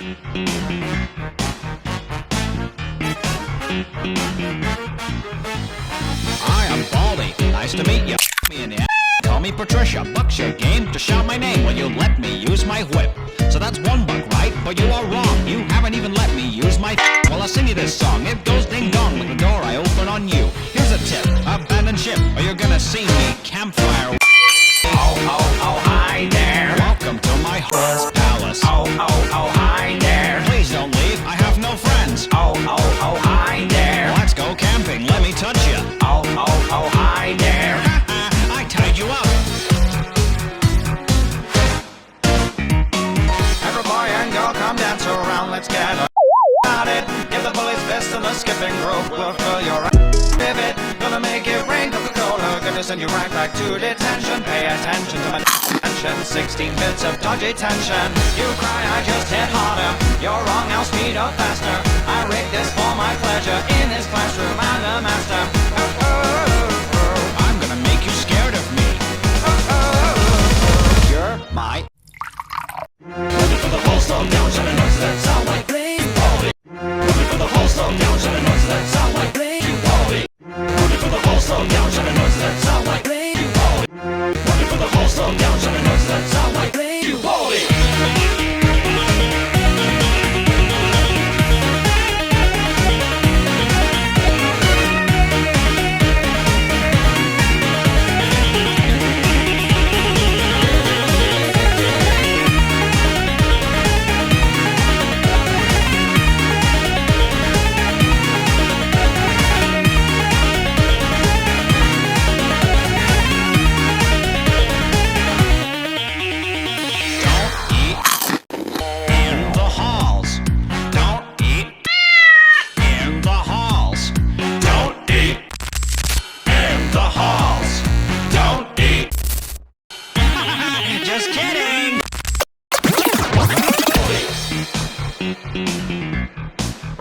Hi, I'm Baldy. Nice to meet you. Me in the Call me Patricia. Buck's your game to shout my name. Will you let me use my whip? So that's one buck, right? But you are wrong. You haven't even let me use my Well, I'll sing you this song. It goes ding dong like the door I open on you. Here's a tip. Abandon ship or you're gonna see me campfire. Oh, oh, oh, hi there. Welcome to my horse palace. Oh, oh, oh, hi there. Please don't leave. I have no friends. Oh, oh, oh, hi there. Let's go camping. Let me touch you. Oh, oh, oh, hi there. I tied you up. Every boy and girl come dance around. Let's get at it. Give the bullies fist and the skipping rope. We'll fill your vivid. Gonna make it rain Coca-Cola. Gonna send you right back to detention. Pay attention to my tension. 16 bits of dodgy tension. You cry, I just hit harder. You're wrong, I'll speed up faster. I rigged this for my pleasure. In this classroom, I'm the master. Oh, oh, oh. I'm gonna make you scared of me. Oh, oh, oh. You're my Looking for the whole song down, shut the noise that sound like Baldy. Looking for the whole song down, shut the noise that sound like Baldy. Looking for the whole song down, shut the noise that sound like Baldy. Looking for the whole song down, shut the noise that sound like Baldy. Just kidding!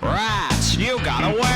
Rats, you got away!